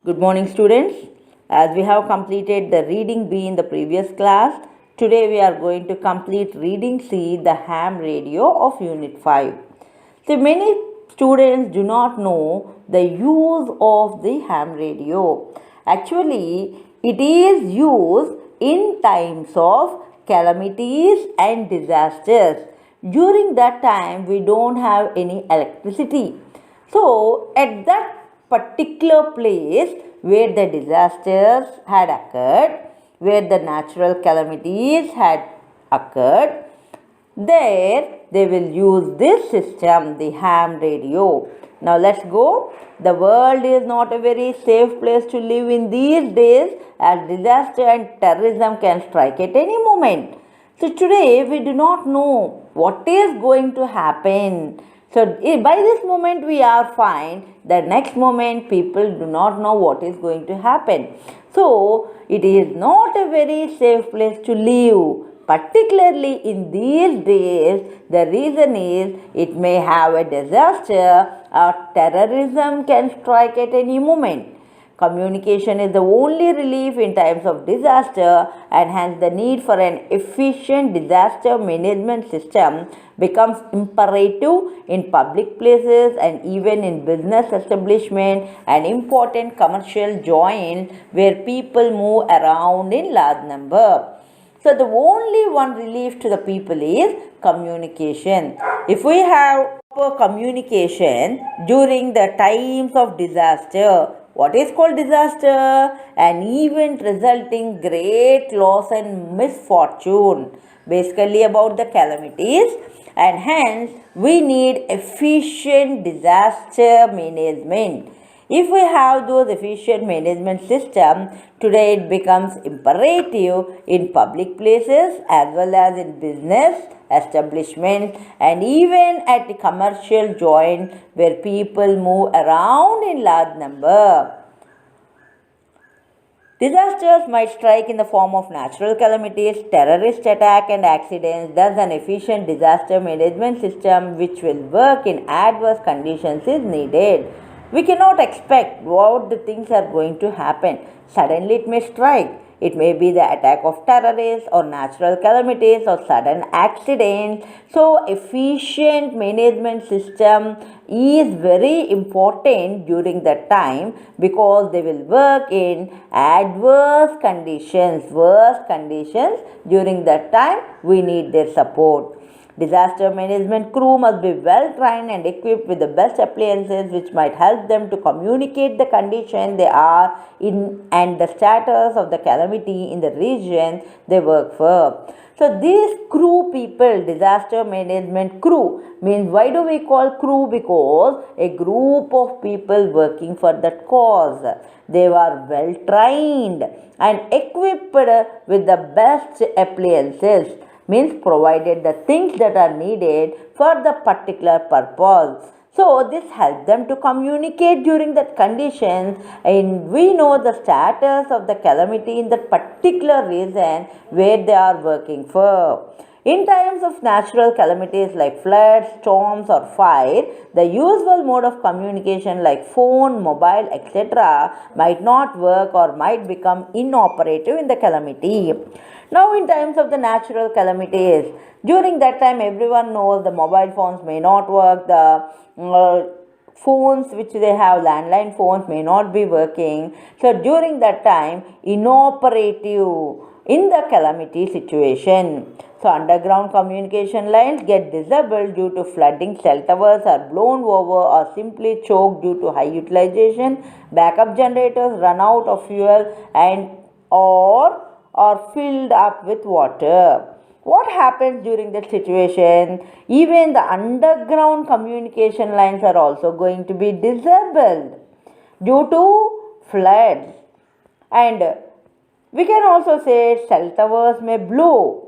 Good morning, students. As we have completed the reading B in the previous class, today we are going to complete reading C, the ham radio of Unit 5. So, many students do not know the use of the ham radio. Actually, it is used in times of calamities and disasters. During that time, we don't have any electricity. So, at that particular place where the disasters had occurred, where the natural calamities had occurred, there they will use this system, the ham radio. Now let's go. The world is not a very safe place to live in these days, as disaster and terrorism can strike at any moment. So today we do not know what is going to happen. So by this moment we are fine. The next moment people do not know what is going to happen. So it is not a very safe place to live. Particularly in these days, the reason is it may have a disaster or terrorism can strike at any moment. Communication is the only relief in times of disaster, and hence the need for an efficient disaster management system becomes imperative in public places and even in business establishment and important commercial joints where people move around in large number. So the only one relief to the people is communication. If we have proper communication during the times of disaster, what is called disaster? An event resulting great loss and misfortune. Basically about the calamities, and hence we need efficient disaster management. If we have those efficient management system, today it becomes imperative in public places as well as in business establishment and even at the commercial joint where people move around in large number. Disasters might strike in the form of natural calamities, terrorist attack and accidents. Thus, an efficient disaster management system which will work in adverse conditions is needed. We cannot expect what the things are going to happen. Suddenly it may strike. It may be the attack of terrorists or natural calamities or sudden accidents. So efficient management system is very important during that time because they will work in adverse conditions, worse conditions. During that time we need their support. Disaster management crew must be well trained and equipped with the best appliances which might help them to communicate the condition they are in and the status of the calamity in the region they work for. So these crew people, disaster management crew, means why do we call crew? Because a group of people working for that cause. They were well trained and equipped with the best appliances, means provided the things that are needed for the particular purpose. So this helps them to communicate during that conditions, and we know the status of the calamity in that particular region where they are working for. In times of natural calamities like floods, storms or fire, the usual mode of communication like phone, mobile, etc. might not work or might become inoperative in the calamity. Now in times of the natural calamities, during that time everyone knows the mobile phones may not work, the phones which they have, landline phones, may not be working. So during that time, inoperative in the calamity situation. So underground communication lines get disabled due to flooding, cell towers are blown over or simply choked due to high utilization, backup generators run out of fuel and or are filled up with water. What happens during that situation? Even the underground communication lines are also going to be disabled due to floods. And we can also say cell towers may blow.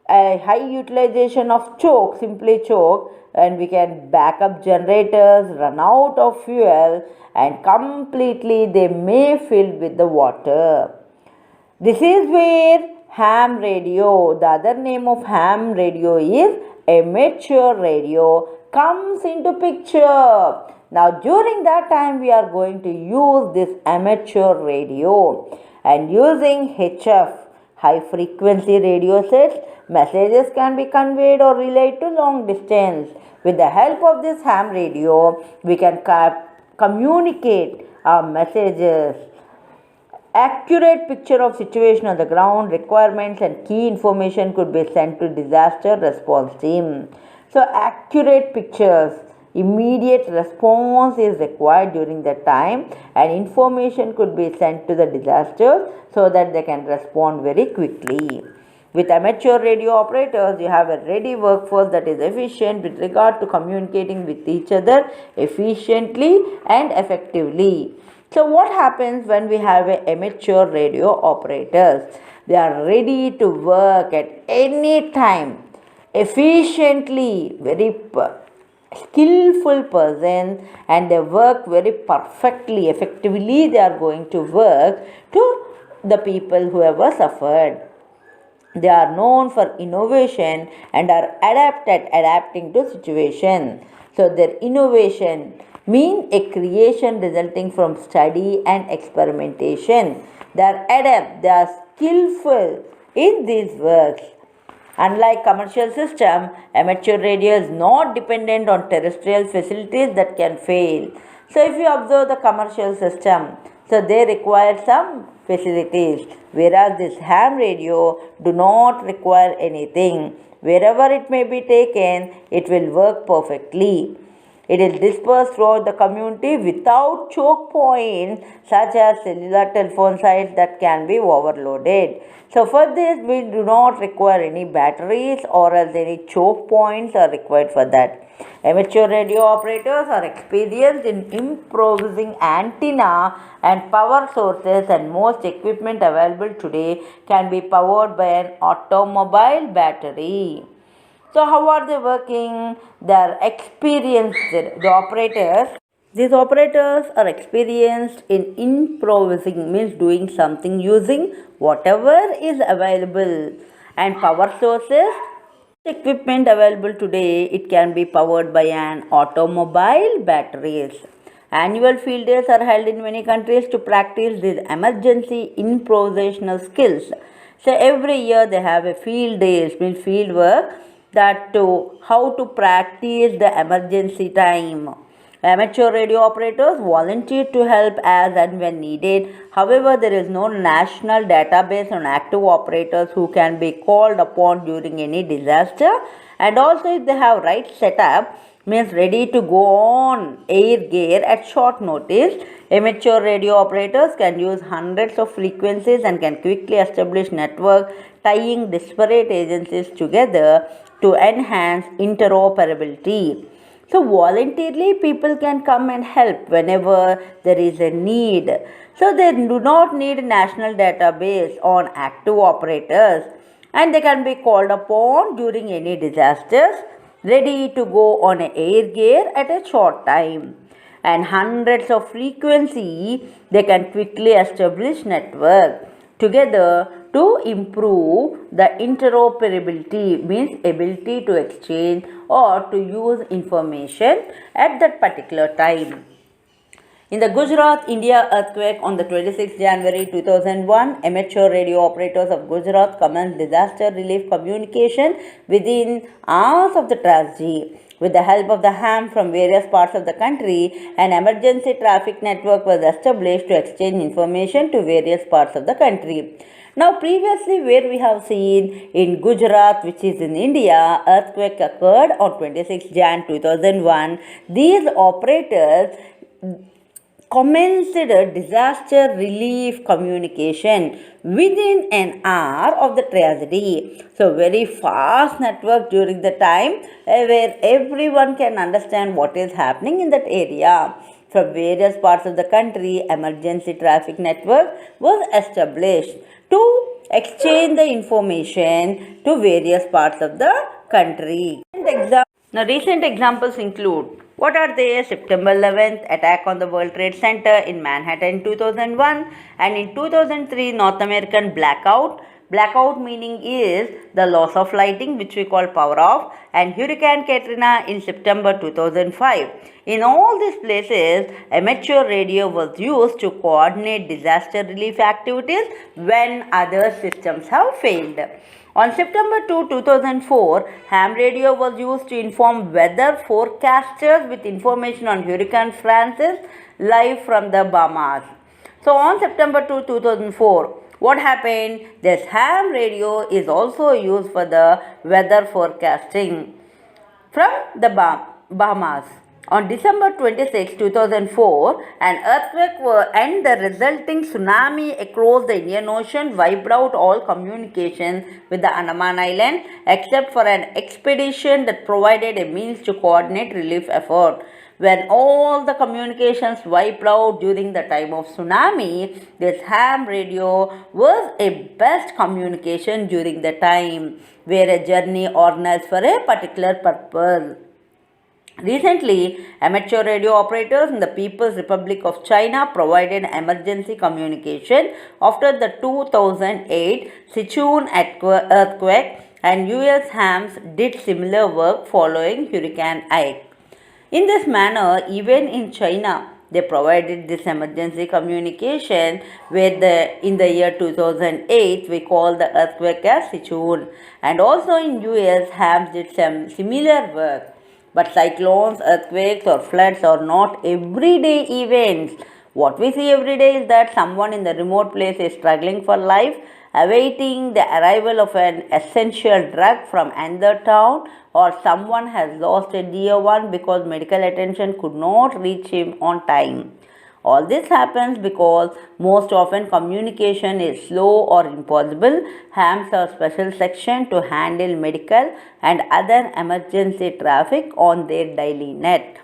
A high utilization of choke, simply choke, and we can backup generators run out of fuel and completely they may fill with the water. This is where ham radio, the other name of ham radio is amateur radio, comes into picture. Now during that time we are going to use this amateur radio, and using HF, high frequency radio sets, messages can be conveyed or relayed to long distance. With the help of this ham radio, we can communicate our messages. Accurate picture of situation on the ground, requirements and key information could be sent to disaster response team. So accurate pictures, immediate response is required during that time, and information could be sent to the disasters so that they can respond very quickly. With amateur radio operators, you have a ready workforce that is efficient with regard to communicating with each other efficiently and effectively. So what happens when we have a amateur radio operators? They are ready to work at any time efficiently, very skillful person, and they work very perfectly, effectively. They are going to work to the people who have suffered. They are known for innovation and are adept at adapting to situation. So their innovation mean a creation resulting from study and experimentation. They are adept, they are skillful in these works. Unlike commercial system, amateur radio is not dependent on terrestrial facilities that can fail. So if you observe the commercial system, so they require some facilities, whereas this ham radio do not require anything. Wherever it may be taken, it will work perfectly. It is dispersed throughout the community without choke points such as cellular telephone sites that can be overloaded. So for this we do not require any batteries or else any choke points are required for that. Amateur radio operators are experienced in improvising antenna and power sources, and most equipment available today can be powered by an automobile battery. So how are they working? They are experienced, the operators. These operators are experienced in improvising, means doing something using whatever is available, and power sources. Equipment available today, it can be powered by an automobile batteries. Annual field days are held in many countries to practice these emergency improvisational skills. So every year they have a field days, means field work, that to how to practice the emergency time. Amateur radio operators volunteer to help as and when needed. However, there is no national database on active operators who can be called upon during any disaster. And also, if they have right setup, means ready to go on air gear at short notice, amateur radio operators can use hundreds of frequencies and can quickly establish network tying disparate agencies together to enhance interoperability. So voluntarily people can come and help whenever there is a need. So they do not need a national database on active operators, and they can be called upon during any disasters, ready to go on an air gear at a short time. And hundreds of frequency, they can quickly establish network together to improve the interoperability, means ability to exchange or to use information at that particular time. In the Gujarat, India earthquake on the 26th January 2001, amateur radio operators of Gujarat commenced disaster relief communication within hours of the tragedy. With the help of the ham from various parts of the country, an emergency traffic network was established to exchange information to various parts of the country. Now previously, where we have seen in Gujarat, which is in India, earthquake occurred on 26 Jan 2001. These operators commenced a disaster relief communication within an hour of the tragedy. So very fast network during the time where everyone can understand what is happening in that area. From various parts of the country, emergency traffic network was established to exchange the information to various parts of the country. Now, recent examples include, what are they? September 11th, attack on the World Trade Center in Manhattan in 2001, and in 2003, North American blackout Blackout meaning is the loss of lighting, which we call power off, and Hurricane Katrina in September 2005. In all these places, amateur radio was used to coordinate disaster relief activities when other systems have failed. On September 2, 2004, ham radio was used to inform weather forecasters with information on Hurricane Francis live from the Bahamas. So on September 2, 2004, what happened? This ham radio is also used for the weather forecasting from the Bahamas. On December 26, 2004, an earthquake and the resulting tsunami across the Indian Ocean wiped out all communication with the Andaman Island except for an expedition that provided a means to coordinate relief effort. When all the communications wiped out during the time of tsunami, this ham radio was a best communication during the time where a journey organized for a particular purpose. Recently, amateur radio operators in the People's Republic of China provided emergency communication after the 2008 Sichuan earthquake, and US hams did similar work following Hurricane Ike. In this manner, even in China, they provided this emergency communication where in the year 2008 we call the earthquake as Sichuan, and also in US hams did some similar work. But cyclones, earthquakes or floods are not everyday events. What we see every day is that someone in the remote place is struggling for life, awaiting the arrival of an essential drug from another town, or someone has lost a dear one because medical attention could not reach him on time. All this happens because most often communication is slow or impossible. Hams have special section to handle medical and other emergency traffic on their daily net.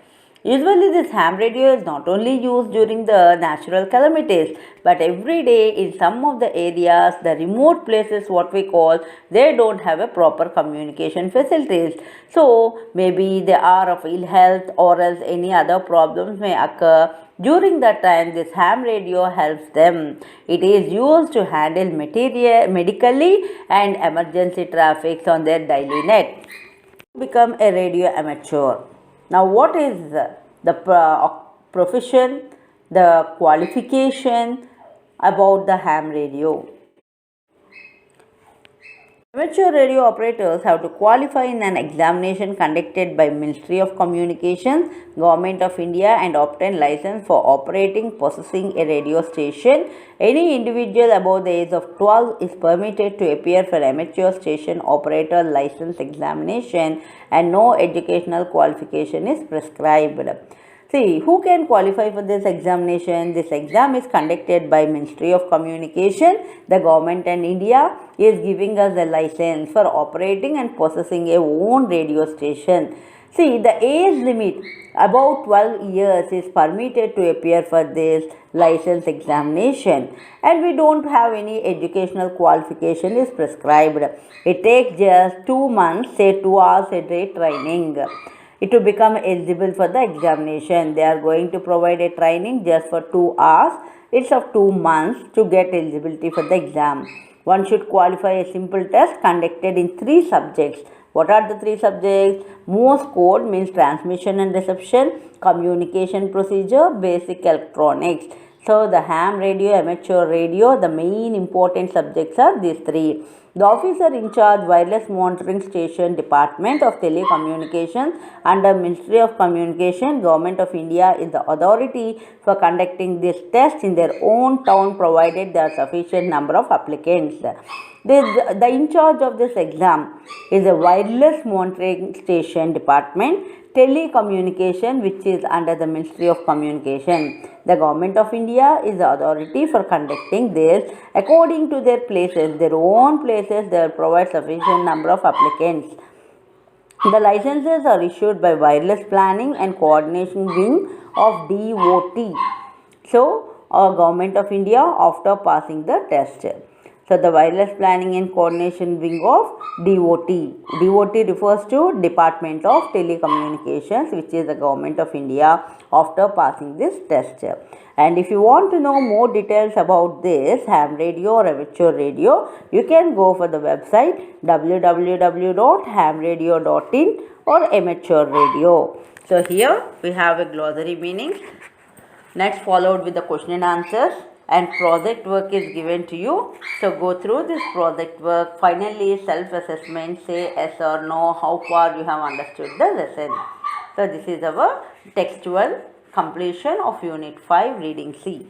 Usually this ham radio is not only used during the natural calamities, but every day in some of the areas, the remote places what we call, they don't have a proper communication facilities. So maybe they are of ill health or else any other problems may occur. During that time, this ham radio helps them. It is used to handle medically and emergency traffic on their daily net. Become a radio amateur. Now, what is the profession, the qualification about the ham radio? Amateur radio operators have to qualify in an examination conducted by Ministry of Communications, Government of India, and obtain license for operating, possessing a radio station. Any individual above the age of 12 is permitted to appear for amateur station operator license examination, and no educational qualification is prescribed. See, who can qualify for this examination? This exam is conducted by Ministry of Communication. The government and India is giving us a license for operating and possessing a own radio station. See, the age limit about 12 years is permitted to appear for this license examination, and we don't have any educational qualification is prescribed. It takes just 2 months, say 2 hours a day training. To become eligible for the examination, they are going to provide a training just for 2 hours. It's of 2 months to get eligibility for the exam. One should qualify a simple test conducted in 3 subjects. What are the 3 subjects? Morse code means transmission and reception, communication procedure, basic electronics. So the ham radio, amateur radio, the main important subjects are these 3. The officer in charge wireless monitoring station department of telecommunications under Ministry of Communication, Government of India is the authority for conducting this test in their own town provided there are sufficient number of applicants. The in charge of this exam is a wireless monitoring station department, telecommunication, which is under the Ministry of Communication. The Government of India is the authority for conducting this. According to their places, their own places, they will provide sufficient number of applicants. The licenses are issued by Wireless Planning and Coordination Wing of DOT. So, Government of India after passing the test. So the Wireless Planning and Coordination Wing of DOT. DOT refers to Department of Telecommunications, which is the Government of India, after passing this test. And if you want to know more details about this ham radio or amateur radio, you can go for the website www.hamradio.in or amateur radio. So here we have a glossary meaning. Next followed with the question and answers, and project work is given to you. So go through this project work. Finally self-assessment, say yes or no, how far you have understood the lesson. So this is our textual completion of Unit 5 Reading C.